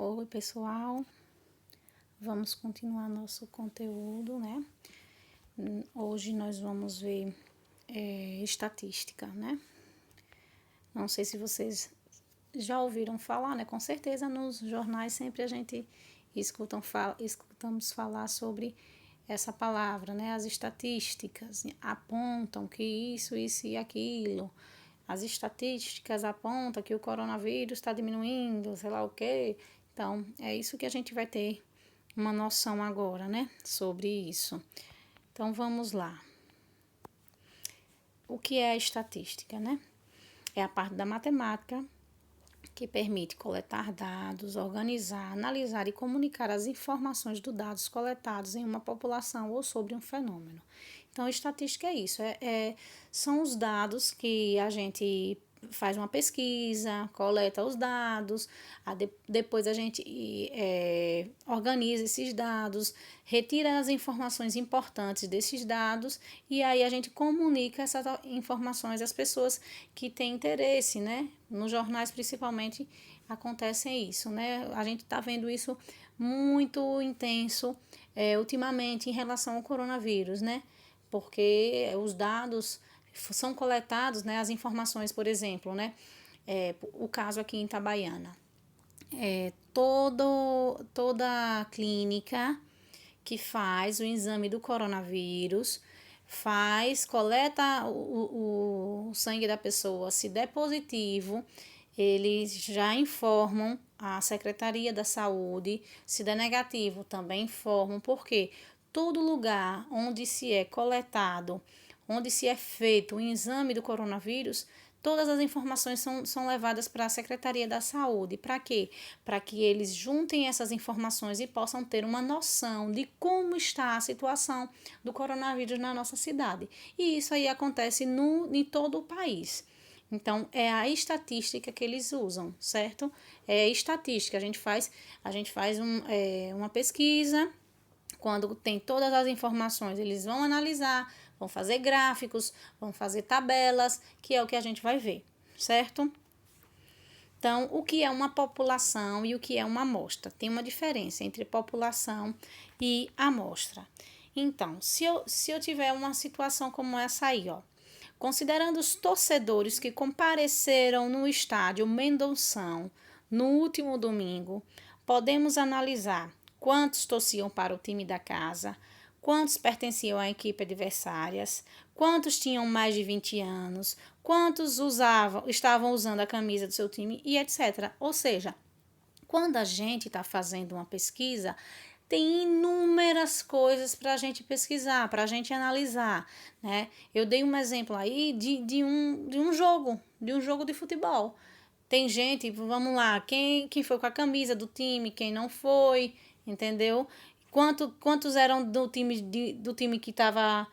Oi, pessoal. Vamos continuar nosso conteúdo, né? Hoje nós vamos ver estatística, né? Não sei se vocês já ouviram falar, né? Com certeza nos jornais sempre a gente escutamos falar sobre essa palavra, né? As estatísticas apontam que isso e aquilo. As estatísticas apontam que o coronavírus está diminuindo, sei lá o quê. Então, é isso que a gente vai ter uma noção agora, né? Sobre isso. Então, vamos lá. O que é a estatística, né? É a parte da matemática que permite coletar dados, organizar, analisar e comunicar as informações dos dados coletados em uma população ou sobre um fenômeno. Então, estatística é isso, são os dados que a gente faz uma pesquisa, coleta os dados, depois a gente organiza esses dados, retira as informações importantes desses dados e aí a gente comunica essas informações às pessoas que têm interesse, né? Nos jornais, principalmente, acontece isso, né? A gente está vendo isso muito intenso ultimamente em relação ao coronavírus, né? Porque os dados são coletados, né? As informações, por exemplo, né? O caso aqui em Itabaiana. Toda clínica que faz o exame do coronavírus coleta o sangue da pessoa, se der positivo, eles já informam a Secretaria da Saúde, se der negativo, também informam, porque todo lugar onde se é coletado, onde se é feito o exame do coronavírus, todas as informações são levadas para a Secretaria da Saúde. Para quê? Para que eles juntem essas informações e possam ter uma noção de como está a situação do coronavírus na nossa cidade. E isso aí acontece em todo o país. Então, é a estatística que eles usam, certo? É estatística. A gente faz uma pesquisa. Quando tem todas as informações, eles vão analisar, vão fazer gráficos, vão fazer tabelas, que é o que a gente vai ver, certo? Então, o que é uma população e o que é uma amostra? Tem uma diferença entre população e amostra. Então, se eu tiver uma situação como essa aí, ó, considerando os torcedores que compareceram no estádio Mendonção no último domingo, podemos analisar quantos torciam para o time da casa, quantos pertenciam à equipe adversárias, quantos tinham mais de 20 anos, quantos estavam usando a camisa do seu time e etc. Ou seja, quando a gente está fazendo uma pesquisa, tem inúmeras coisas para a gente pesquisar, para a gente analisar, né? Eu dei um exemplo aí de um jogo de futebol. Tem gente, vamos lá, quem foi com a camisa do time, quem não foi, entendeu? Quantos eram do time que estava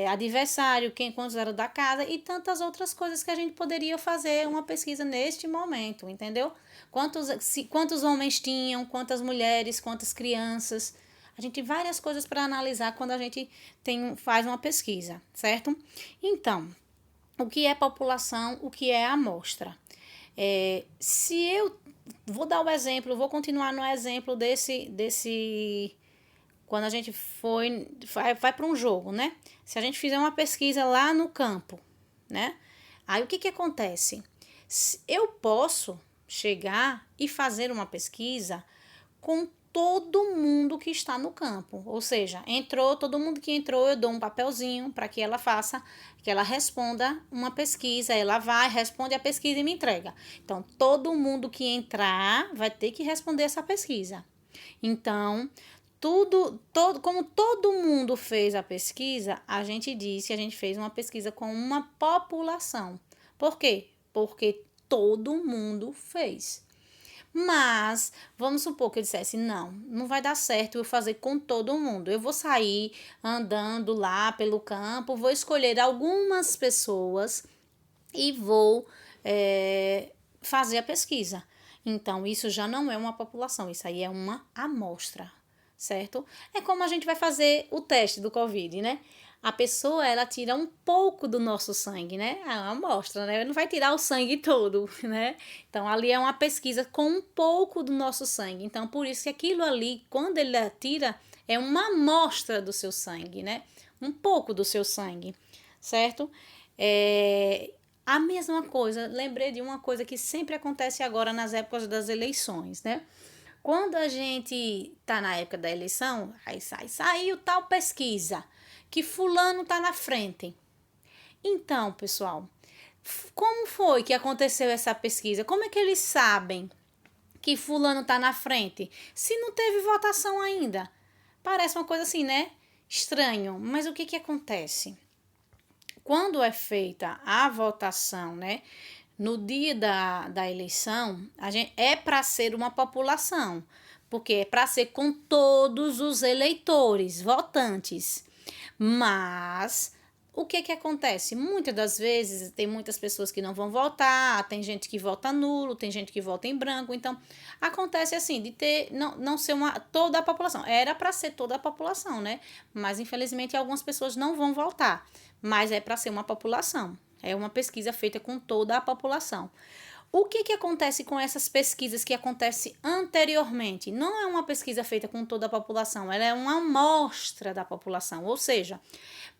adversário, quantos eram da casa e tantas outras coisas que a gente poderia fazer uma pesquisa neste momento, entendeu? Quantos homens tinham, quantas mulheres, quantas crianças. A gente tem várias coisas para analisar quando a gente faz uma pesquisa, certo? Então, o que é população, o que é amostra? Se eu vou dar o exemplo, vou continuar no exemplo desse quando a gente vai para um jogo, né? Se a gente fizer uma pesquisa lá no campo, né? Aí o que acontece? Eu posso chegar e fazer uma pesquisa com todo mundo que está no campo, ou seja, todo mundo que entrou, eu dou um papelzinho para que ela responda uma pesquisa, ela vai, responde a pesquisa e me entrega. Então, todo mundo que entrar vai ter que responder essa pesquisa. Então, como todo mundo fez a pesquisa, a gente disse que a gente fez uma pesquisa com uma população. Por quê? Porque todo mundo fez. Mas, vamos supor que eu dissesse, não vai dar certo eu fazer com todo mundo. Eu vou sair andando lá pelo campo, vou escolher algumas pessoas e vou fazer a pesquisa. Então, isso já não é uma população, isso aí é uma amostra, certo? É como a gente vai fazer o teste do Covid, né? a pessoa, ela tira um pouco do nosso sangue, né? É uma amostra, né? Não vai tirar o sangue todo, né? Então, ali é uma pesquisa com um pouco do nosso sangue. Então, por isso que aquilo ali, quando ele tira, é uma amostra do seu sangue, né? Um pouco do seu sangue, certo? A mesma coisa, lembrei de uma coisa que sempre acontece agora nas épocas das eleições, né? Quando a gente tá na época da eleição, aí saiu tal pesquisa, que fulano tá na frente. Então, pessoal, como foi que aconteceu essa pesquisa? Como é que eles sabem que fulano tá na frente se não teve votação ainda? Parece uma coisa assim, né? Estranho, mas o que que acontece? Quando é feita a votação, né? No dia da eleição, é para ser uma população, porque é para ser com todos os eleitores, votantes. Mas o que que acontece? Muitas das vezes tem muitas pessoas que não vão votar, tem gente que vota nulo, tem gente que vota em branco, então acontece assim, de ter, não ser toda a população. Era para ser toda a população, né? Mas infelizmente algumas pessoas não vão votar, mas é para ser uma população. É uma pesquisa feita com toda a população. O que que acontece com essas pesquisas que acontece anteriormente? Não é uma pesquisa feita com toda a população, ela é uma amostra da população, ou seja,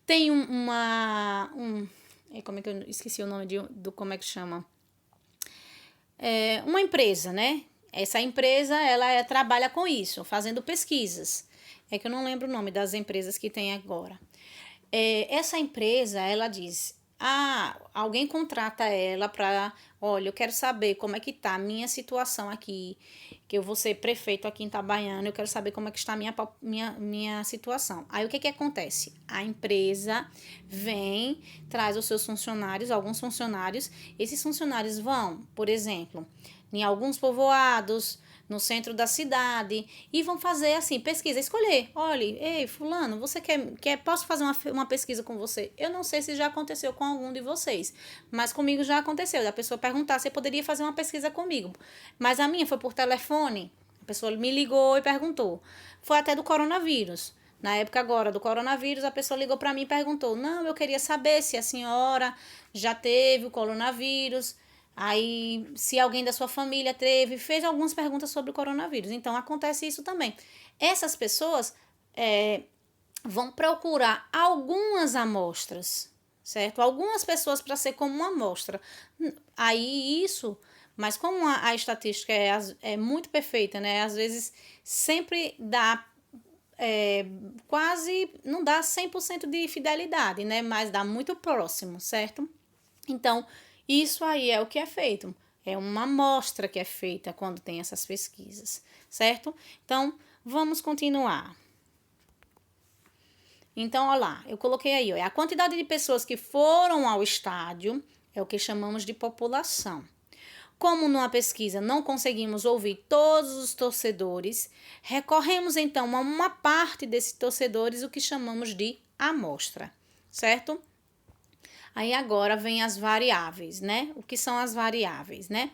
tem como é que eu esqueci o nome do como é que chama? Uma empresa, né? Essa empresa, ela trabalha com isso, fazendo pesquisas. É que eu não lembro o nome das empresas que tem agora. Essa empresa, ela diz, alguém contrata ela para, olha, eu quero saber como é que tá a minha situação aqui, que eu vou ser prefeito aqui em Itabaiana, eu quero saber como é que está a minha situação. Aí o que que acontece? A empresa vem, traz os seus funcionários, alguns funcionários, esses funcionários vão, por exemplo, em alguns povoados, no centro da cidade, e vão fazer assim, pesquisa, escolher, olha, ei, fulano, você posso fazer uma pesquisa com você? Eu não sei se já aconteceu com algum de vocês, mas comigo já aconteceu, da pessoa perguntar se poderia fazer uma pesquisa comigo, mas a minha foi por telefone, a pessoa me ligou e perguntou, foi até do coronavírus. Na época agora do coronavírus, a pessoa ligou para mim e perguntou, não, eu queria saber se a senhora já teve o coronavírus, aí, se alguém da sua família teve, fez algumas perguntas sobre o coronavírus. Então, acontece isso também. Essas pessoas vão procurar algumas amostras, certo? Algumas pessoas para ser como uma amostra. Aí, mas como a estatística é muito perfeita, né? Às vezes, sempre dá quase, não dá 100% de fidelidade, né? Mas dá muito próximo, certo? Então, isso aí é o que é feito. É uma amostra que é feita quando tem essas pesquisas, certo? Então, vamos continuar. Então, olha lá, eu coloquei aí, a quantidade de pessoas que foram ao estádio é o que chamamos de população. Como numa pesquisa não conseguimos ouvir todos os torcedores, recorremos então a uma parte desses torcedores, o que chamamos de amostra, certo? Aí agora vem as variáveis, né? O que são as variáveis, né?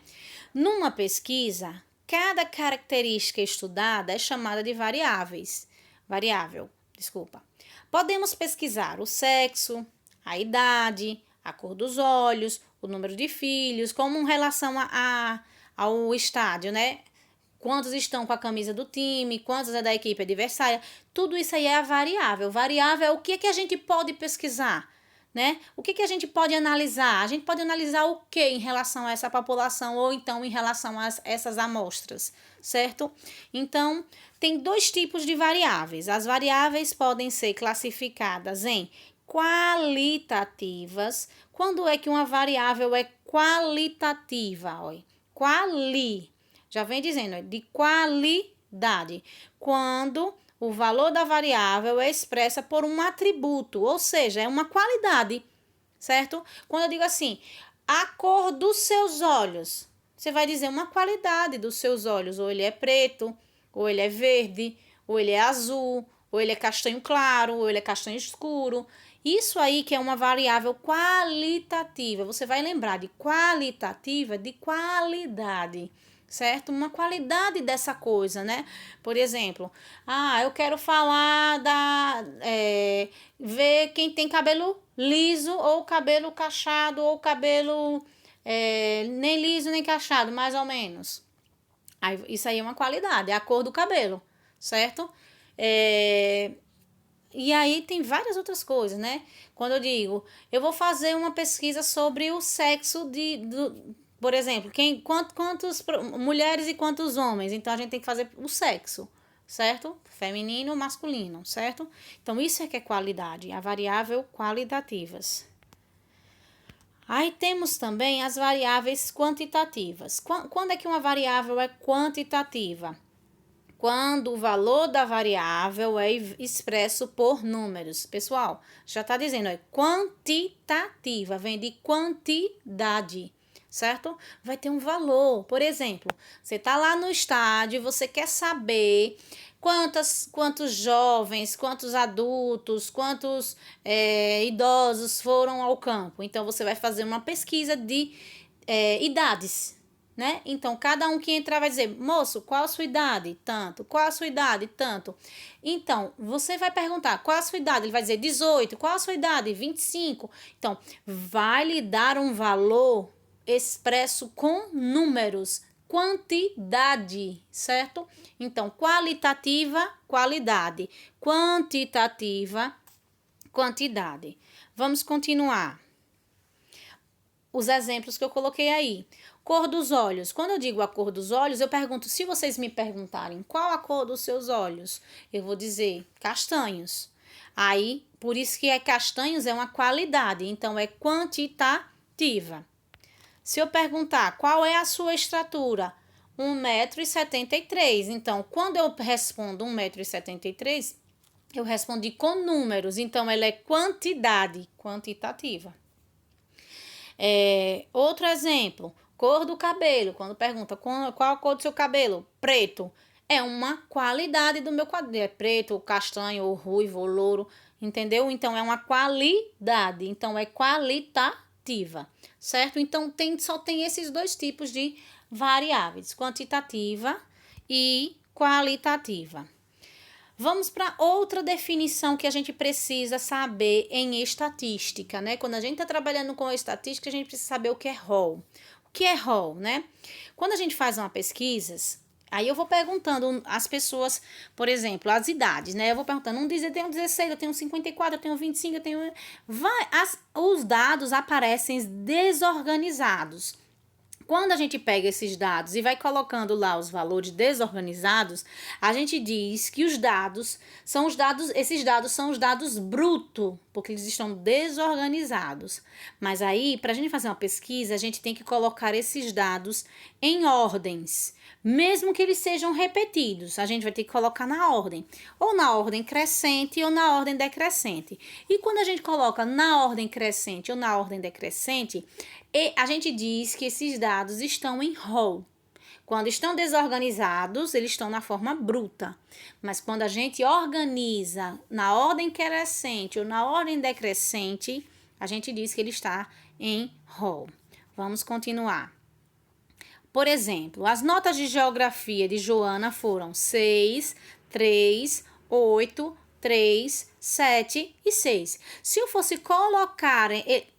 Numa pesquisa, cada característica estudada é chamada de variável, desculpa. Podemos pesquisar o sexo, a idade, a cor dos olhos, o número de filhos, como em relação ao estádio, né? Quantos estão com a camisa do time, quantos é da equipe adversária, tudo isso aí é a variável. Variável é o que a gente pode pesquisar, né? O que a gente pode analisar? A gente pode analisar o que em relação a essa população ou então em relação a essas amostras, certo? Então, tem dois tipos de variáveis. As variáveis podem ser classificadas em qualitativas. Quando é que uma variável é qualitativa? Olha, já vem dizendo, de qualidade. Quando o valor da variável é expressa por um atributo, ou seja, é uma qualidade, certo? Quando eu digo assim, a cor dos seus olhos, você vai dizer uma qualidade dos seus olhos, ou ele é preto, ou ele é verde, ou ele é azul, ou ele é castanho claro, ou ele é castanho escuro. Isso aí que é uma variável qualitativa. Você vai lembrar de qualitativa, de qualidade, certo? Uma qualidade dessa coisa, né? Por exemplo, eu quero falar ver quem tem cabelo liso ou cabelo cacheado ou cabelo nem liso nem cacheado, mais ou menos. Isso aí é uma qualidade, é a cor do cabelo, certo? E aí tem várias outras coisas, né? Quando eu digo, eu vou fazer uma pesquisa sobre o sexo por exemplo, quantas mulheres e quantos homens. Então a gente tem que fazer o sexo, certo? Feminino, masculino, certo? Então isso é que é qualidade, a variável qualitativas. Aí temos também as variáveis quantitativas. Quando é que uma variável é quantitativa? Quando o valor da variável é expresso por números. Pessoal, já está dizendo, é quantitativa, vem de quantidade, certo? Vai ter um valor. Por exemplo, você está lá no estádio, você quer saber quantos jovens, quantos adultos, quantos idosos foram ao campo. Então, você vai fazer uma pesquisa de idades, né? Então, cada um que entrar vai dizer, moço, qual a sua idade? Tanto. Qual a sua idade? Tanto. Então, você vai perguntar, qual a sua idade? Ele vai dizer 18. Qual a sua idade? 25. Então, vai lhe dar um valor expresso com números, quantidade, certo? Então, qualitativa, qualidade. Quantitativa, quantidade. Vamos continuar. Os exemplos que eu coloquei aí. Cor dos olhos. Quando eu digo a cor dos olhos, eu pergunto, se vocês me perguntarem qual a cor dos seus olhos, eu vou dizer castanhos. Aí, por isso que castanhos é uma qualidade, então é quantitativa. Se eu perguntar qual é a sua estatura, 1,73 m. Então, quando eu respondo 1,73 m, eu respondi com números, então ela é quantidade, quantitativa. Outro exemplo, cor do cabelo. Quando pergunta qual a cor do seu cabelo? Preto. É uma qualidade do meu cabelo. É preto, castanho, ou ruivo, ou louro. Entendeu? Então, é uma qualidade. Então, é qualitativa. Certo? Então, só tem esses dois tipos de variáveis. Quantitativa e qualitativa. Vamos para outra definição que a gente precisa saber em estatística, né? Quando a gente está trabalhando com a estatística, a gente precisa saber o que é rol. O que é rol, né? Quando a gente faz uma pesquisa, aí eu vou perguntando às pessoas, por exemplo, as idades, né? Eu vou perguntando, eu tenho 16, eu tenho 54, eu tenho 25, eu tenho... Os dados aparecem desorganizados. Quando a gente pega esses dados e vai colocando lá os valores desorganizados, a gente diz que esses dados são os dados brutos, porque eles estão desorganizados. Mas aí, para a gente fazer uma pesquisa, a gente tem que colocar esses dados em ordens. Mesmo que eles sejam repetidos, a gente vai ter que colocar na ordem. Ou na ordem crescente ou na ordem decrescente. E quando a gente coloca na ordem crescente ou na ordem decrescente, a gente diz que esses dados estão em rol. Quando estão desorganizados, eles estão na forma bruta. Mas quando a gente organiza na ordem crescente ou na ordem decrescente, a gente diz que ele está em rol. Vamos continuar. Por exemplo, as notas de geografia de Joana foram 6, 3, 8, 3, 7 e 6. Se eu fosse colocar,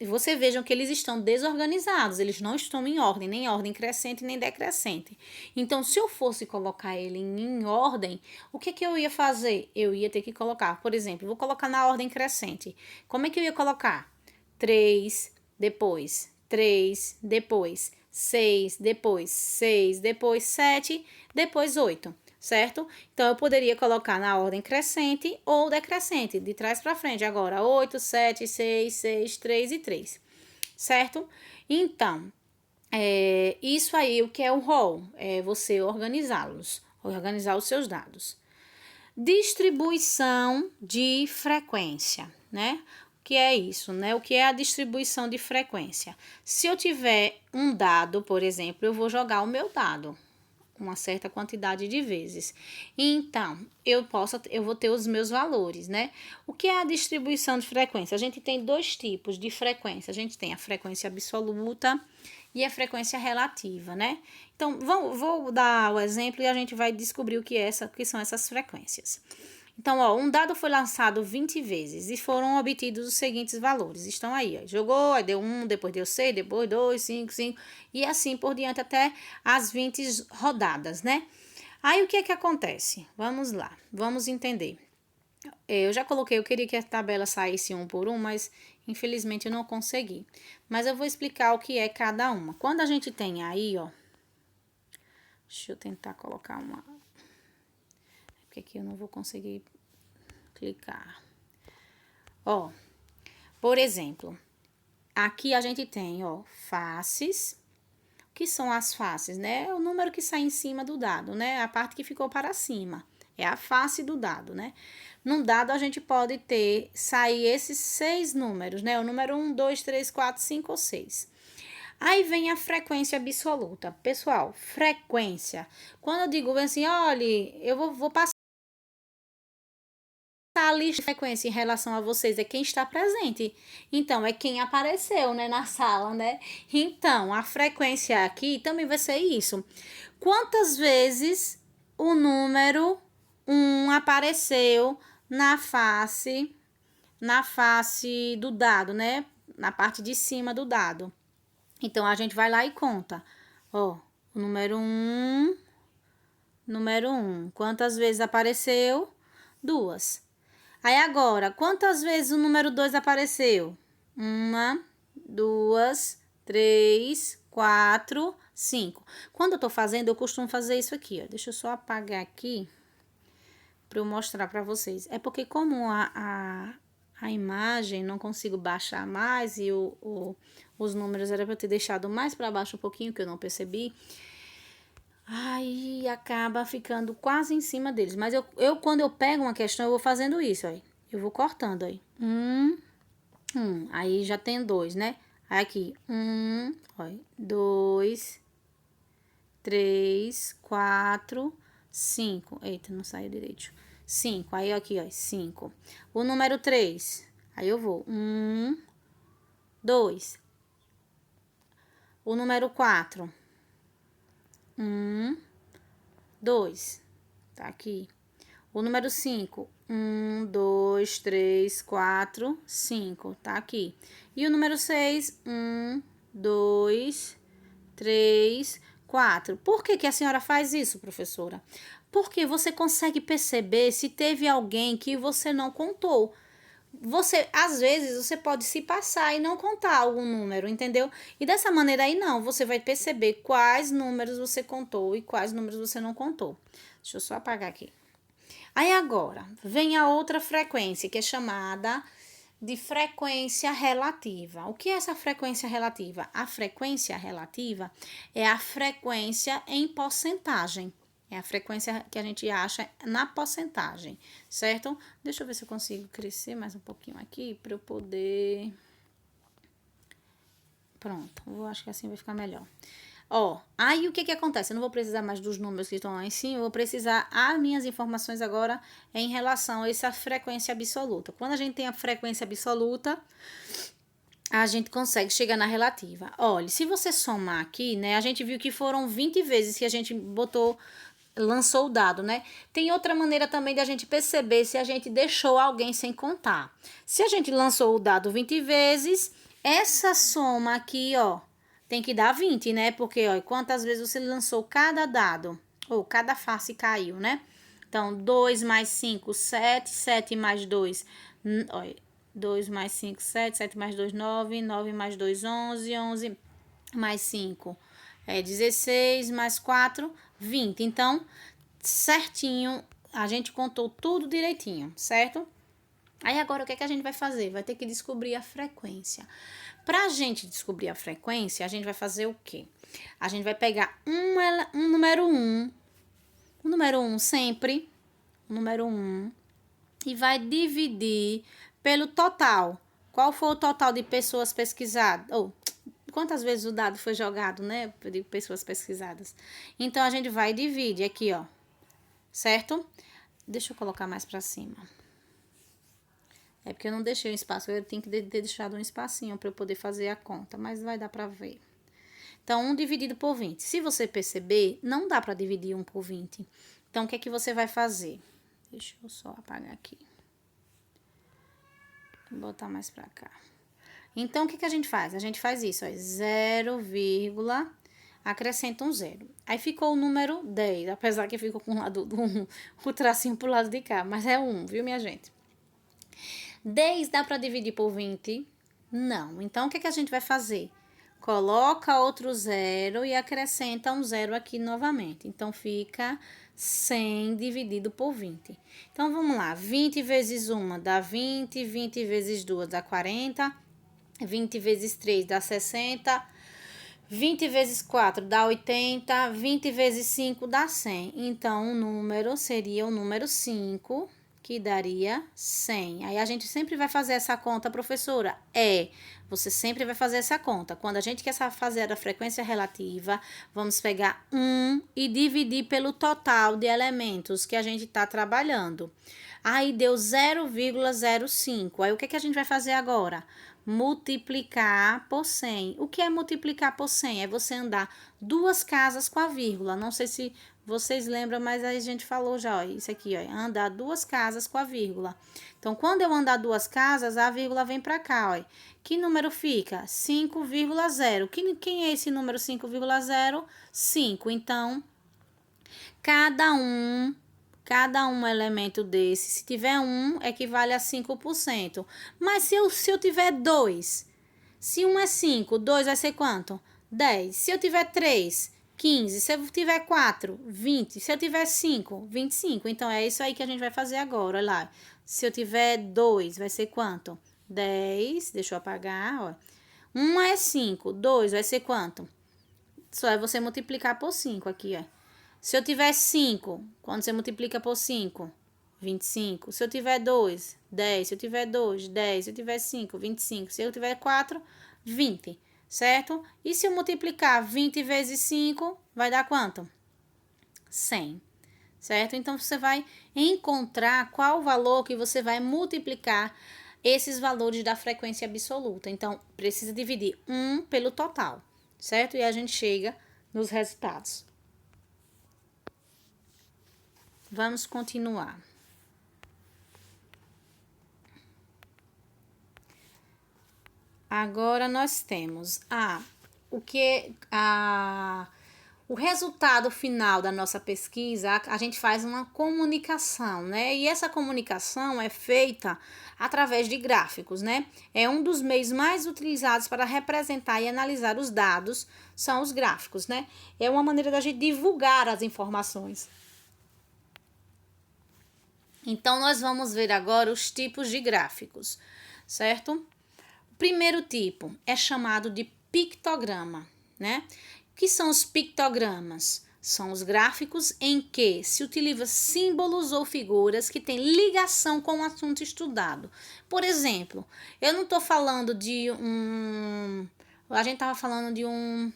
vocês vejam que eles estão desorganizados, eles não estão em ordem, nem ordem crescente, nem decrescente. Então, se eu fosse colocar ele em ordem, o que eu ia fazer? Eu ia ter que colocar, por exemplo, vou colocar na ordem crescente. Como é que eu ia colocar? 3, depois 3, depois 6, depois 6, depois 7, depois 8. Certo? Então, eu poderia colocar na ordem crescente ou decrescente, de trás para frente. Agora, 8, 7, 6, 6, 3 e 3. Certo? Então, isso aí, o que é o rol? É você organizá-los, organizar os seus dados. Distribuição de frequência, né? O que é isso, né? O que é a distribuição de frequência? Se eu tiver um dado, por exemplo, eu vou jogar o meu dado uma certa quantidade de vezes. Então, eu vou ter os meus valores, né? O que é a distribuição de frequência? A gente tem dois tipos de frequência. A gente tem a frequência absoluta e a frequência relativa, né? Então, vou dar o exemplo e a gente vai descobrir o que são essas frequências. Então, ó, um dado foi lançado 20 vezes e foram obtidos os seguintes valores. Estão aí, ó. Jogou, aí deu 1, depois deu 6, depois 2, 5, 5 e assim por diante até as 20 rodadas, né? Aí, o que é que acontece? Vamos lá, vamos entender. Eu já coloquei, eu queria que a tabela saísse um por um, mas infelizmente eu não consegui. Mas eu vou explicar o que é cada uma. Quando a gente tem aí, ó. Deixa eu tentar colocar uma. Porque aqui eu não vou conseguir clicar. Ó, por exemplo, aqui a gente tem, ó, faces. O que são as faces, né? É o número que sai em cima do dado, né? A parte que ficou para cima. É a face do dado, né? Num dado, a gente pode sair esses 6 números, né? O número 1, 2, 3, 4, 5 ou 6. Aí vem a frequência absoluta. Pessoal, frequência. Quando eu digo assim, olha, eu vou passar a lista de frequência em relação a vocês, é quem está presente. Então, é quem apareceu, né, na sala, né? Então, a frequência aqui também vai ser isso. Quantas vezes o número 1 apareceu na face do dado, né? Na parte de cima do dado. Então, a gente vai lá e conta. Ó, o número 1, quantas vezes apareceu? 2. Aí agora, quantas vezes o número 2 apareceu? 1, 2, 3, 4, 5. Quando eu tô fazendo, eu costumo fazer isso aqui, ó. Deixa eu só apagar aqui para eu mostrar para vocês. É porque como a imagem não consigo baixar mais e os números era para eu ter deixado mais para baixo um pouquinho, que eu não percebi. Aí acaba ficando quase em cima deles. Mas eu quando eu pego uma questão, eu vou fazendo isso, ó. Eu vou cortando, aí. Aí já tem 2, né? Aí aqui, 2, 3, 4, 5. Eita, não saiu direito. 5. Aí aqui, ó, 5. O número 3. Aí eu vou. 2. O número 4. 2. Tá aqui. O número 5. 2, 3, 4, 5. Tá aqui. E o número 6. 2, 3, 4. Por que a senhora faz isso, professora? Porque você consegue perceber se teve alguém que você não contou. Às vezes, você pode se passar e não contar algum número, entendeu? E dessa maneira aí, não, você vai perceber quais números você contou e quais números você não contou. Deixa eu só apagar aqui. Aí agora, vem a outra frequência, que é chamada de frequência relativa. O que é essa frequência relativa? A frequência relativa é a frequência em porcentagem. É a frequência que a gente acha na porcentagem, certo? Deixa eu ver se eu consigo crescer mais um pouquinho aqui para eu poder... Pronto, eu acho que assim vai ficar melhor. Ó, aí o que acontece? Eu não vou precisar mais dos números que estão lá em cima, eu vou precisar as minhas informações agora em relação a essa frequência absoluta. Quando a gente tem a frequência absoluta, a gente consegue chegar na relativa. Olha, se você somar aqui, né, a gente viu que foram 20 vezes que a gente lançou o dado, né? Tem outra maneira também de a gente perceber se a gente deixou alguém sem contar. Se a gente lançou o dado 20 vezes, essa soma aqui, ó, tem que dar 20, né? Porque, ó, quantas vezes você lançou cada dado, ou cada face caiu, né? Então, 2 mais 5, 7, 7 mais 2, olha, 2 mais 5, 7, 7 mais 2, 9, 9 mais 2, 11, 11 mais 5, 16, mais 4, 20. Então, certinho, a gente contou tudo direitinho, certo? Aí agora o que é que a gente vai fazer? Vai ter que descobrir a frequência. Pra gente descobrir a frequência, a gente vai fazer o quê? A gente vai pegar um número 1, o número 1 sempre, o número 1, e vai dividir pelo total. Qual foi o total de pessoas pesquisadas? Ou quantas vezes o dado foi jogado, né? De pessoas pesquisadas. Então, a gente vai e divide aqui, ó. Certo? Deixa eu colocar mais pra cima. É porque eu não deixei um espaço, eu tenho que ter deixado um espacinho para eu poder fazer a conta, mas vai dar para ver. Então, 1 dividido por 20. Se você perceber, não dá para dividir 1 por 20. Então, o que é que você vai fazer? Deixa eu só apagar aqui. Vou botar mais para cá. Então, o que que a gente faz? A gente faz isso, ó, 0, acrescenta um 0. Aí ficou o número 10, apesar que ficou com o tracinho pro lado de cá, mas é 1, viu, minha gente? 10 dá para dividir por 20? Não. Então, o que que a gente vai fazer? Coloca outro 0 e acrescenta um 0 aqui novamente. Então, fica 100 dividido por 20. Então, vamos lá. 20 vezes 1 dá 20, 20 vezes 2 dá 40, 20 vezes 3 dá 60, 20 vezes 4 dá 80, 20 vezes 5 dá 100. Então, o número seria o número 5, que daria 100. Aí, a gente sempre vai fazer essa conta, professora? Você sempre vai fazer essa conta. Quando a gente quer fazer a frequência relativa, vamos pegar 1 e dividir pelo total de elementos que a gente está trabalhando. Aí, deu 0,05. Aí, o que que a gente vai fazer agora? Multiplicar por 100. O que é multiplicar por 100? É você andar 2 casas com a vírgula. Não sei se vocês lembram, mas a gente falou já, ó, isso aqui, ó, andar 2 casas com a vírgula. Então, quando eu andar 2 casas, a vírgula vem para cá, ó. Que número fica? 5,0. Quem é esse número 5,0? 5. Então, cada um elemento desse, se tiver 1, equivale a 5%. Mas se eu tiver 2, se 1 é 5, 2 vai ser quanto? 10. Se eu tiver 3, 15. Se eu tiver 4, 20. Se eu tiver 5, 25. Então, é isso aí que a gente vai fazer agora, olha lá. Se eu tiver 2, vai ser quanto? 10. Deixa eu apagar, ó. 1 é 5, 2 vai ser quanto? Só é você multiplicar por 5 aqui, ó. Se eu tiver 5, quando você multiplica por 5, 25. Se eu tiver 2, 10. Se eu tiver 2, 10. Se eu tiver 5, 25. Se eu tiver 4, 20. Certo? E se eu multiplicar 20 vezes 5, vai dar quanto? 100. Certo? Então, você vai encontrar qual o valor que você vai multiplicar esses valores da frequência absoluta. Então, precisa dividir 1 pelo total. Certo? E a gente chega nos resultados. Vamos continuar. Agora nós temos o resultado final da nossa pesquisa. A gente faz uma comunicação, né? E essa comunicação é feita através de gráficos, né? É um dos meios mais utilizados para representar e analisar os dados, são os gráficos, né? É uma maneira da gente divulgar as informações. Então, nós vamos ver agora os tipos de gráficos, certo? O primeiro tipo é chamado de pictograma, né? O que são os pictogramas? São os gráficos em que se utiliza símbolos ou figuras que têm ligação com o assunto estudado. Por exemplo, eu não estou falando de a gente estava falando de um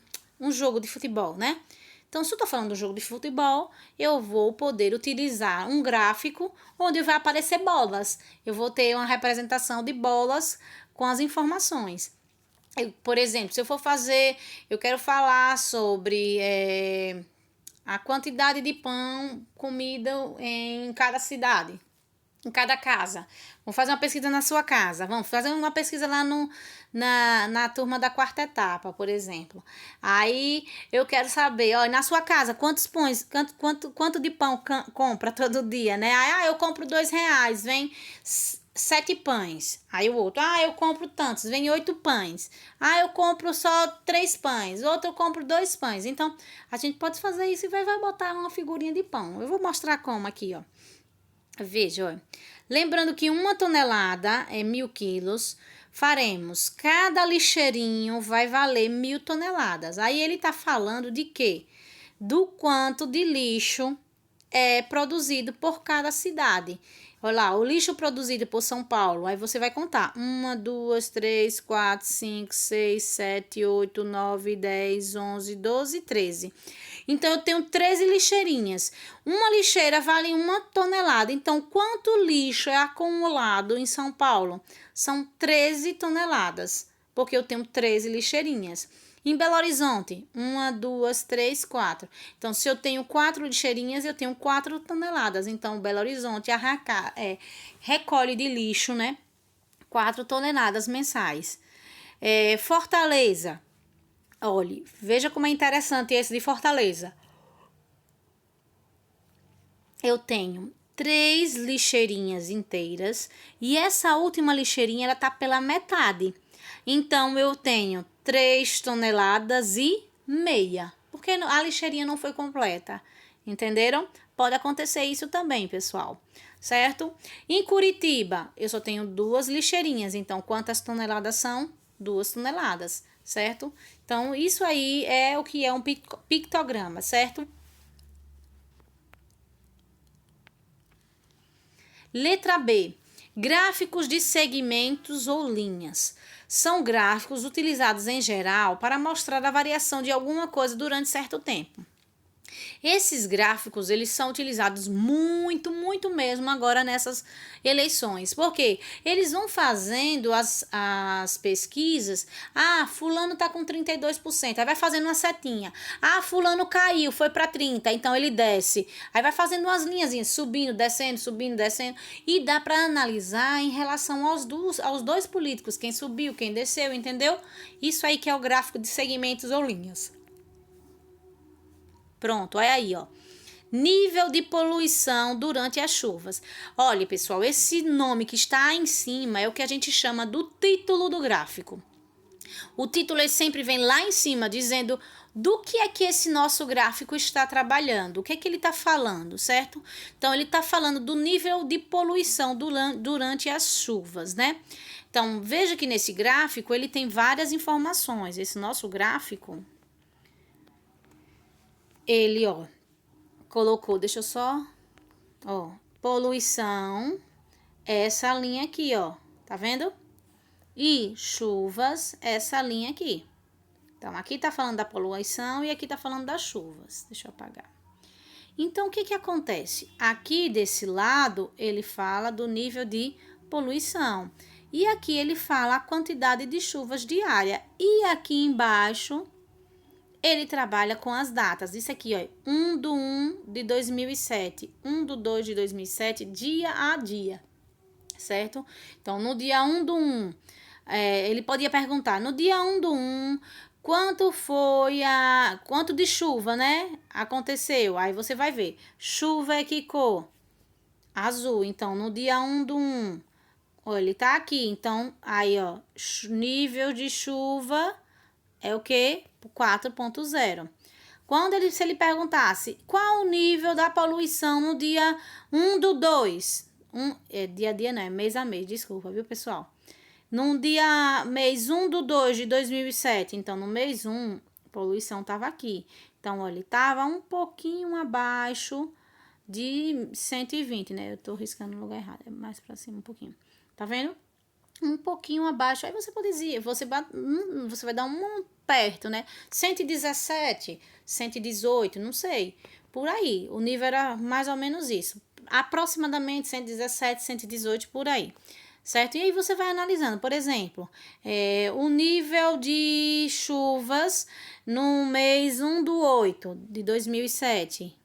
jogo de futebol, né? Então, se eu estou falando do jogo de futebol, eu vou poder utilizar um gráfico onde vai aparecer bolas. Eu vou ter uma representação de bolas com as informações. Por exemplo, se eu quero falar sobre a quantidade de pão comida em cada cidade, em cada casa. Vamos fazer uma pesquisa na sua casa. Vamos fazer uma pesquisa lá na turma da 4ª etapa, por exemplo. Aí eu quero saber, ó, na sua casa, quantos pães, quanto de pão compra todo dia, né? Aí, eu compro R$2, vem 7 pães. Aí o outro, eu compro tantos, vem 8 pães. Eu compro só 3 pães. Outro eu compro 2 pães. Então, a gente pode fazer isso e vai botar uma figurinha de pão. Eu vou mostrar como aqui, ó. Veja, ó. Lembrando que 1 tonelada é 1.000 quilos, faremos, cada lixeirinho vai valer 1.000 toneladas. Aí ele tá falando de quê? Do quanto de lixo é produzido por cada cidade. Olha lá, o lixo produzido por São Paulo, aí você vai contar. 1, 2, 3, 4, 5, 6, 7, 8, 9, 10, 11, 12, 13. Então, eu tenho 13 lixeirinhas. Uma lixeira vale 1 tonelada. Então, quanto lixo é acumulado em São Paulo? São 13 toneladas, porque eu tenho 13 lixeirinhas. Em Belo Horizonte, 1, 2, 3, 4. Então, se eu tenho 4 lixeirinhas, eu tenho 4 toneladas. Então, Belo Horizonte recolhe de lixo, né? 4 toneladas mensais. Fortaleza. Olha, veja como é interessante esse de Fortaleza. Eu tenho 3 lixeirinhas inteiras e essa última lixeirinha ela tá pela metade. Então, eu tenho 3 toneladas e meia, porque a lixeirinha não foi completa. Entenderam? Pode acontecer isso também, pessoal. Certo? Em Curitiba, eu só tenho 2 lixeirinhas. Então, quantas toneladas são? 2 toneladas, certo? Então, isso aí é o que é um pictograma, certo? Letra B. Gráficos de segmentos ou linhas. São gráficos utilizados em geral para mostrar a variação de alguma coisa durante certo tempo. Esses gráficos, eles são utilizados muito, muito mesmo agora nessas eleições. Porque eles vão fazendo as pesquisas. Ah, fulano tá com 32%. Aí vai fazendo uma setinha. Ah, fulano caiu, foi para 30%. Então ele desce. Aí vai fazendo umas linhazinhas, subindo, descendo. E dá para analisar em relação aos dois políticos. Quem subiu, quem desceu, entendeu? Isso aí que é o gráfico de segmentos ou linhas. Pronto, olha aí, ó. Nível de poluição durante as chuvas. Olha, pessoal, esse nome que está em cima é o que a gente chama do título do gráfico. O título ele sempre vem lá em cima dizendo do que é que esse nosso gráfico está trabalhando, o que é que ele está falando, certo? Então, ele está falando do nível de poluição durante as chuvas, né? Então, veja que nesse gráfico ele tem várias informações. Esse nosso gráfico, ele, ó, colocou, deixa eu só, ó, poluição, essa linha aqui, ó, tá vendo? E chuvas, essa linha aqui. Então, aqui tá falando da poluição e aqui tá falando das chuvas. Deixa eu apagar. Então, o que que acontece? Aqui desse lado, ele fala do nível de poluição. E aqui ele fala a quantidade de chuvas diária. E aqui embaixo, ele trabalha com as datas. Isso aqui, ó, 1/1 de 2007, 1/2 de 2007, dia a dia, certo? Então, no dia 1/1, ele podia perguntar, no dia 1/1, quanto de chuva, né? Aconteceu. Aí você vai ver, chuva é que cor? Azul. Então, no dia 1/1, ó, ele tá aqui. Então, aí, ó, nível de chuva é o quê? 4.0. Se ele perguntasse qual o nível da poluição no dia 1/2, dia a dia não, é mês a mês, desculpa, viu, pessoal? No dia, mês 1/2 de 2007, então no mês 1, a poluição estava aqui. Então, olha, estava um pouquinho abaixo de 120, né? Eu tô riscando no lugar errado, é mais para cima um pouquinho. Tá vendo? Um pouquinho abaixo. Aí você pode dizer, você vai dar um perto, né? 117, 118, não sei. Por aí. O nível era mais ou menos isso. Aproximadamente 117, 118, por aí. Certo? E aí você vai analisando. Por exemplo, o nível de chuvas no mês 1/8 de 2007.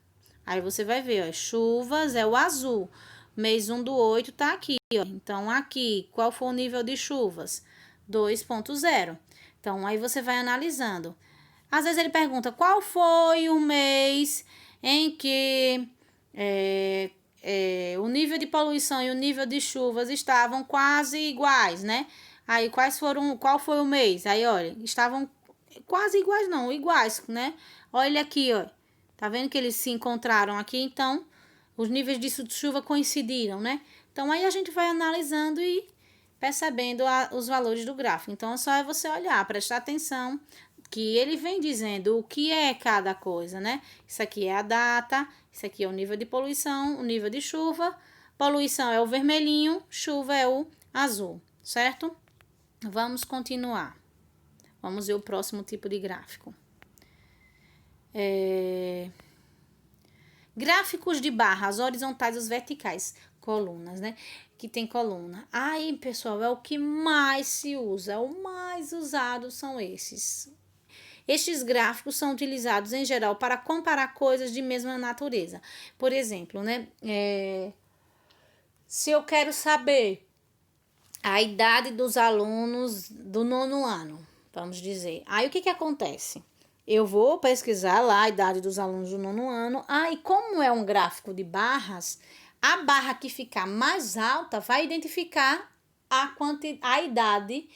Aí você vai ver, ó, chuvas é o azul. Mês 1/8 tá aqui, ó. Então, aqui, qual foi o nível de chuvas? 2.0. Então, aí você vai analisando. Às vezes ele pergunta, qual foi o mês em que o nível de poluição e o nível de chuvas estavam quase iguais, né? Aí, qual foi o mês? Aí, olha, estavam quase iguais, não, iguais, né? Olha aqui, ó. Tá vendo que eles se encontraram aqui? Então, os níveis de chuva coincidiram, né? Então, aí a gente vai analisando e percebendo os valores do gráfico. Então, só é você olhar, prestar atenção, que ele vem dizendo o que é cada coisa, né? Isso aqui é a data, isso aqui é o nível de poluição, o nível de chuva. Poluição é o vermelhinho, chuva é o azul, certo? Vamos continuar. Vamos ver o próximo tipo de gráfico. Gráficos de barras horizontais e verticais, colunas, né? Que tem coluna. Aí, pessoal, é o que mais se usa, o mais usado são esses. Estes gráficos são utilizados em geral para comparar coisas de mesma natureza. Por exemplo, né, se eu quero saber a idade dos alunos do 9º ano, vamos dizer. Aí o que acontece? Eu vou pesquisar lá a idade dos alunos do 9º ano. E como é um gráfico de barras, a barra que ficar mais alta vai identificar a idade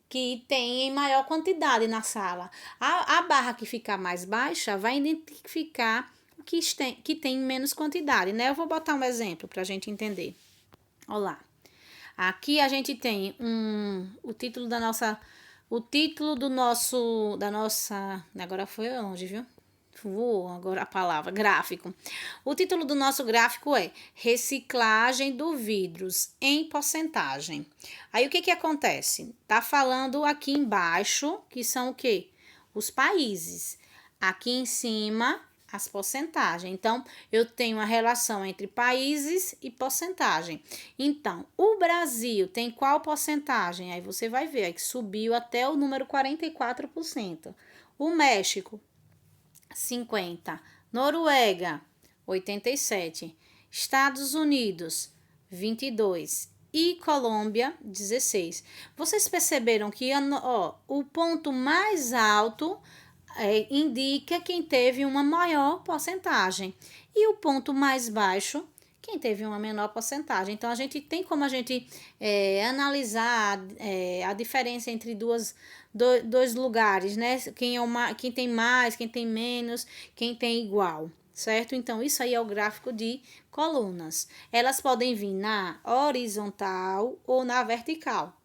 que tem em maior quantidade na sala. A barra que ficar mais baixa vai identificar o que tem menos quantidade, né? Eu vou botar um exemplo para a gente entender. Olha lá. Aqui a gente tem o título da nossa, agora foi longe, viu? Voou agora a palavra, gráfico. O título do nosso gráfico é Reciclagem do vidros em porcentagem. Aí o que acontece? Tá falando aqui embaixo, que são o quê? Os países. Aqui em cima, as porcentagens. Então, eu tenho a relação entre países e porcentagem. Então, o Brasil tem qual porcentagem? Aí você vai ver que subiu até o número 44%. O México, 50%. Noruega, 87%. Estados Unidos, 22%. E Colômbia, 16%. Vocês perceberam que o ponto mais alto indica quem teve uma maior porcentagem. E o ponto mais baixo, quem teve uma menor porcentagem. Então, a gente tem como a gente analisar a diferença entre dois lugares, né? Quem tem mais, quem tem menos, quem tem igual, certo? Então, isso aí é o gráfico de colunas. Elas podem vir na horizontal ou na vertical.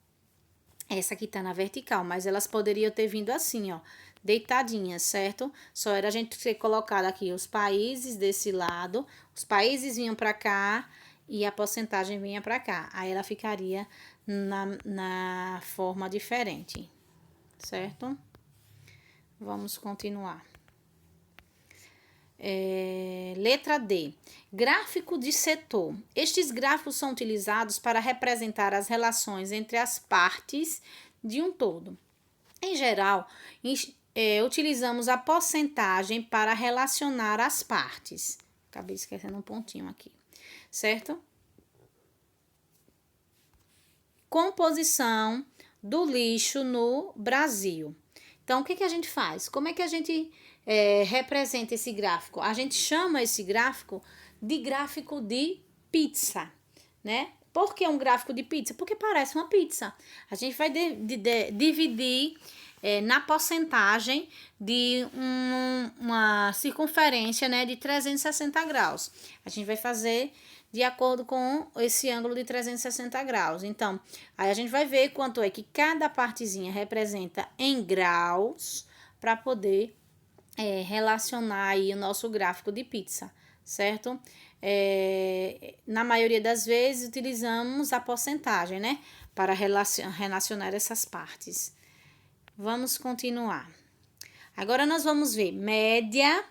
Essa aqui tá na vertical, mas elas poderiam ter vindo assim, ó, deitadinhas, certo? Só era a gente ter colocado aqui os países desse lado, os países vinham para cá e a porcentagem vinha para cá. Aí ela ficaria na forma diferente, certo? Vamos continuar. Letra D. Gráfico de setor. Estes gráficos são utilizados para representar as relações entre as partes de um todo. Em geral, utilizamos a porcentagem para relacionar as partes. Acabei esquecendo um pontinho aqui, certo? Composição do lixo no Brasil. Então, o que a gente faz? Como é que a gente representa esse gráfico? A gente chama esse gráfico de gráfico de pizza, né? Por que um gráfico de pizza? Porque parece uma pizza. A gente vai dividir na porcentagem de uma circunferência, né, de 360 graus. A gente vai fazer de acordo com esse ângulo de 360 graus. Então, aí a gente vai ver quanto é que cada partezinha representa em graus para poder relacionar aí o nosso gráfico de pizza, certo? Na maioria das vezes, utilizamos a porcentagem, né, para relacionar essas partes. Vamos continuar. Agora, nós vamos ver média,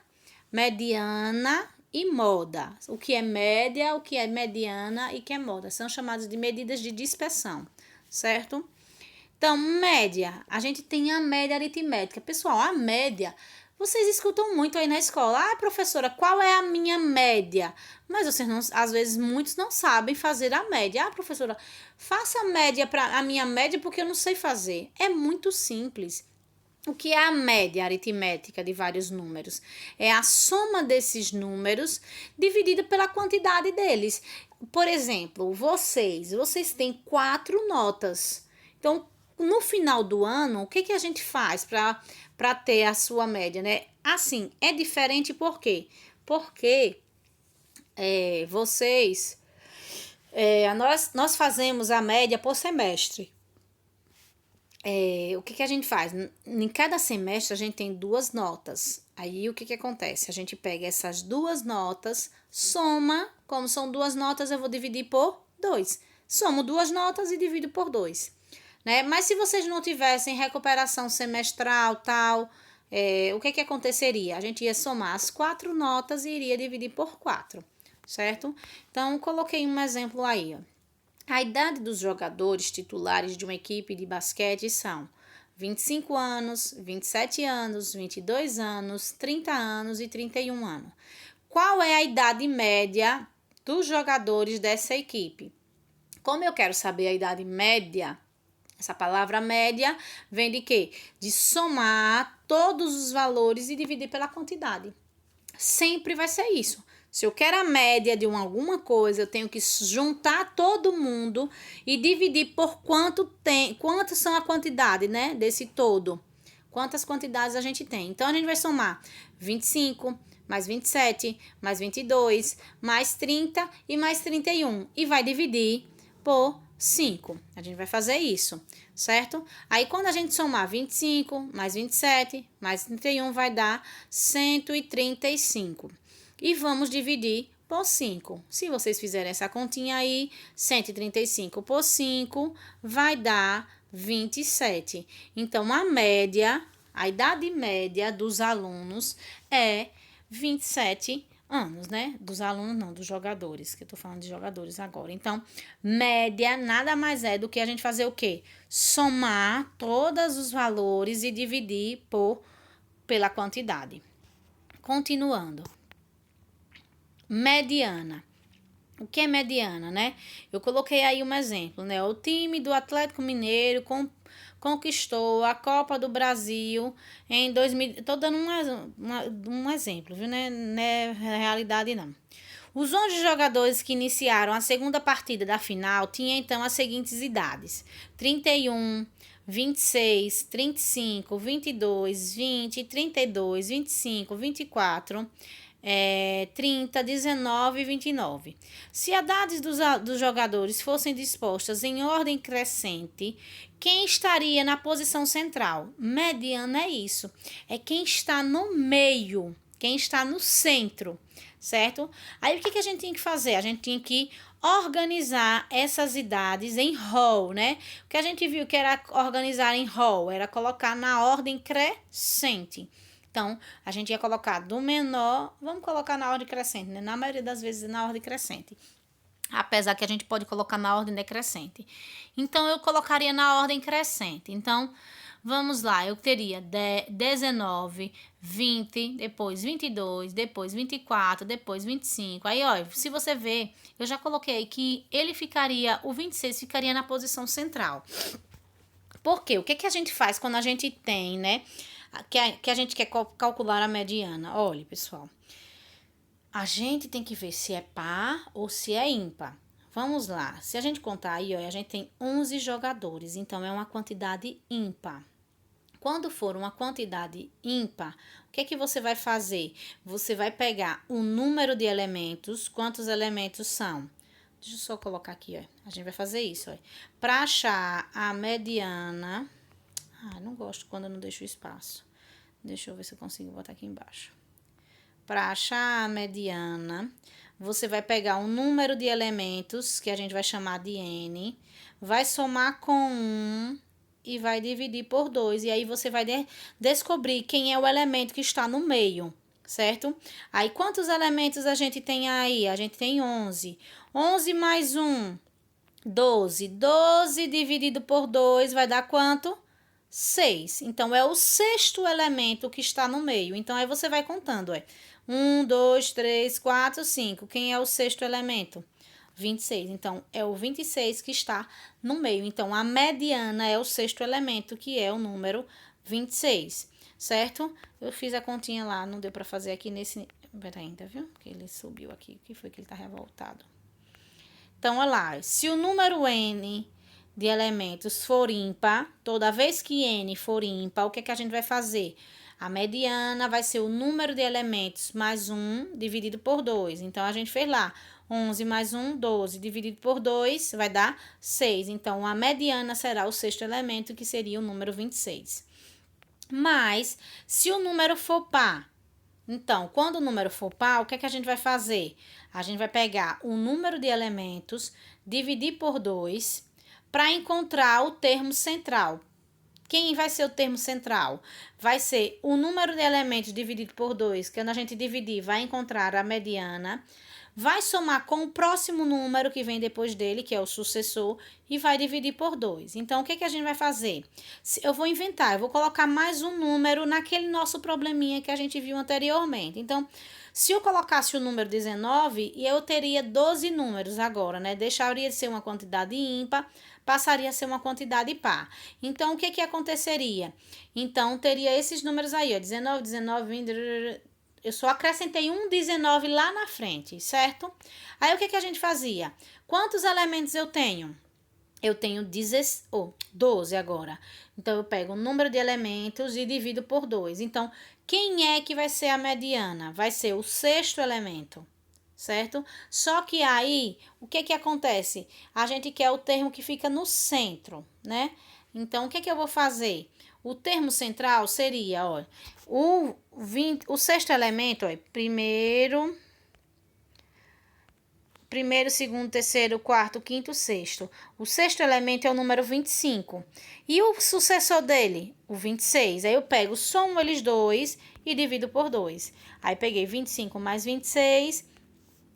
mediana e moda. O que é média, o que é mediana e o que é moda. São chamadas de medidas de dispersão, certo? Então, média. A gente tem a média aritmética. Pessoal, a média, vocês escutam muito aí na escola. Professora, qual é a minha média? Mas vocês não, às vezes, muitos não sabem fazer a média. Professora, faça a minha média porque eu não sei fazer. É muito simples. O que é a média aritmética de vários números? É a soma desses números dividida pela quantidade deles. Por exemplo, vocês têm 4 notas. Então, no final do ano, o que a gente faz para ter a sua média, né? Assim, é diferente por quê? Porque nós fazemos a média por semestre. O que a gente faz? Em cada semestre a gente tem 2 notas. Aí o que acontece? A gente pega essas 2 notas, soma, como são 2 notas, eu vou dividir por 2. Somo 2 notas e divido por 2. Né? Mas se vocês não tivessem recuperação semestral, tal, o que aconteceria? A gente ia somar as 4 notas e iria dividir por 4, certo? Então, coloquei um exemplo aí, ó. A idade dos jogadores titulares de uma equipe de basquete são 25 anos, 27 anos, 22 anos, 30 anos e 31 anos. Qual é a idade média dos jogadores dessa equipe? Como eu quero saber a idade média, essa palavra média vem de quê? De somar todos os valores e dividir pela quantidade. Sempre vai ser isso. Se eu quero a média de alguma coisa, eu tenho que juntar todo mundo e dividir por quantas são a quantidade, né, desse todo. Quantas quantidades a gente tem. Então, a gente vai somar 25, mais 27, mais 22, mais 30 e mais 31. E vai dividir por 5. A gente vai fazer isso, certo? Aí, quando a gente somar 25, mais 27, mais 31, vai dar 135. E vamos dividir por 5. Se vocês fizerem essa continha aí, 135 por 5 vai dar 27. Então, a idade média dos alunos é 27 anos, né? Dos alunos não, dos jogadores, que eu tô falando de jogadores agora. Então, média nada mais é do que a gente fazer o quê? Somar todos os valores e dividir pela quantidade. Continuando. Mediana. O que é mediana, né? Eu coloquei aí um exemplo, né? O time do Atlético Mineiro conquistou a Copa do Brasil em 2000. Estou dando um exemplo, viu? Né? Não é realidade, não. Os 11 jogadores que iniciaram a segunda partida da final tinham então as seguintes idades: 31, 26, 35, 22, 20, 32, 25, 24, 30, 19 e 29. Se as idades dos jogadores fossem dispostas em ordem crescente, quem estaria na posição central? Mediana é isso. É quem está no meio, quem está no centro, certo? Aí o que a gente tinha que fazer? A gente tinha que organizar essas idades em rol, né? O que a gente viu que era organizar em rol, era colocar na ordem crescente. Então, a gente ia colocar do menor, vamos colocar na ordem crescente, né? Na maioria das vezes na ordem crescente. Apesar que a gente pode colocar na ordem decrescente. Então, eu colocaria na ordem crescente. Então, vamos lá, eu teria 19, 20, depois 22, depois 24, depois 25. Aí, ó, se você ver, eu já coloquei que o 26 ficaria na posição central. Por quê? O que a gente faz quando a gente tem, né? Que a gente quer calcular a mediana. Olha, pessoal, a gente tem que ver se é par ou se é ímpar. Vamos lá, se a gente contar aí, ó, a gente tem 11 jogadores, então é uma quantidade ímpar. Quando for uma quantidade ímpar, o que você vai fazer? Você vai pegar o número de elementos, quantos elementos são? Deixa eu só colocar aqui, ó. A gente vai fazer isso, ó. Para achar a mediana... não gosto quando eu não deixo espaço. Deixa eu ver se eu consigo botar aqui embaixo. Para achar a mediana, você vai pegar um número de elementos, que a gente vai chamar de N, vai somar com 1 e vai dividir por 2. E aí, você vai descobrir quem é o elemento que está no meio, certo? Aí, quantos elementos a gente tem aí? A gente tem 11. 11 mais 1, 12. 12 dividido por 2 vai dar quanto? 6. Então, é o sexto elemento que está no meio. Então, aí você vai contando, 1, 2, 3, 4, 5. Quem é o sexto elemento? 26. Então, é o 26 que está no meio. Então, a mediana é o sexto elemento, que é o número 26, certo? Eu fiz a continha lá, não deu para fazer aqui nesse... Peraí, ainda, viu? Porque ele subiu aqui. O que foi que ele tá revoltado? Então, olha lá. Se o número N... de elementos for ímpar, toda vez que N for ímpar, o que a gente vai fazer? A mediana vai ser o número de elementos mais 1 dividido por 2. Então, a gente fez lá 11 mais 1, 12, dividido por 2 vai dar 6. Então, a mediana será o sexto elemento, que seria o número 26. Mas, se o número for par, então, quando o número for par, o que a gente vai fazer? A gente vai pegar o número de elementos, dividir por 2, para encontrar o termo central. Quem vai ser o termo central? Vai ser o número de elementos dividido por 2, que quando a gente dividir, vai encontrar a mediana, vai somar com o próximo número que vem depois dele, que é o sucessor, e vai dividir por 2. Então, o que a gente vai fazer? Eu vou inventar, eu vou colocar mais um número naquele nosso probleminha que a gente viu anteriormente. Então, se eu colocasse o número 19, eu teria 12 números agora, né? Deixaria de ser uma quantidade ímpar, passaria a ser uma quantidade par. Então, o que aconteceria? Então, teria esses números aí, ó, 19, 19, 20... Eu só acrescentei um 19 lá na frente, certo? Aí, o que a gente fazia? Quantos elementos eu tenho? Eu tenho 12 agora. Então, eu pego o número de elementos e divido por 2. Então, quem é que vai ser a mediana? Vai ser o sexto elemento, certo? Só que aí, o que acontece? A gente quer o termo que fica no centro, né? Então, o que eu vou fazer? O termo central seria, ó, o sexto elemento, ó, primeiro, segundo, terceiro, quarto, quinto, sexto. O sexto elemento é o número 25. E o sucessor dele? O 26. Aí eu pego, somo eles dois e divido por 2. Aí peguei 25 mais 26,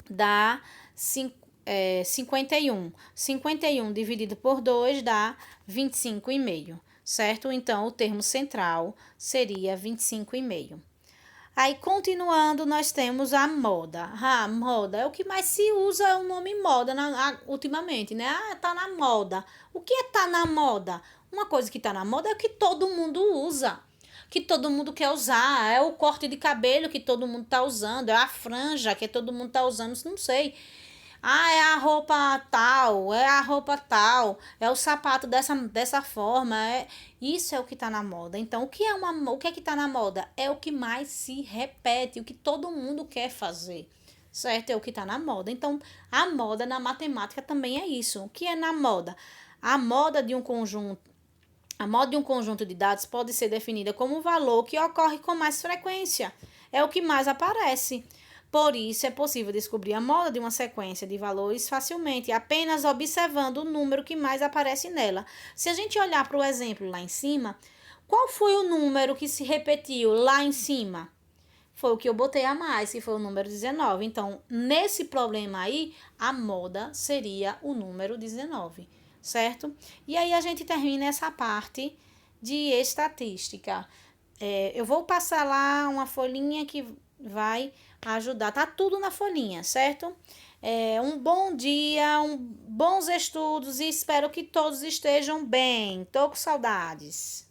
dá 51. 51 dividido por 2 dá 25,5, certo? Então, o termo central seria 25,5. Aí, continuando, nós temos a moda. Moda é o que mais se usa, é o nome moda ultimamente, né? Tá na moda. O que é tá na moda? Uma coisa que tá na moda é o que todo mundo usa, que todo mundo quer usar. É o corte de cabelo que todo mundo tá usando, é a franja que todo mundo tá usando, não sei. É a roupa tal, é o sapato dessa forma, isso é o que tá na moda. Então, o que é que tá na moda? É o que mais se repete, o que todo mundo quer fazer, certo? É o que tá na moda. Então, a moda na matemática também é isso. O que é na moda? A moda de um conjunto de dados pode ser definida como um valor que ocorre com mais frequência. É o que mais aparece. Por isso, é possível descobrir a moda de uma sequência de valores facilmente, apenas observando o número que mais aparece nela. Se a gente olhar para o exemplo lá em cima, qual foi o número que se repetiu lá em cima? Foi o que eu botei a mais, que foi o número 19. Então, nesse problema aí, a moda seria o número 19, certo? E aí a gente termina essa parte de estatística. Eu vou passar lá uma folhinha que vai ajudar. Tá tudo na folhinha, certo? Um bom dia, bons estudos e espero que todos estejam bem. Tô com saudades.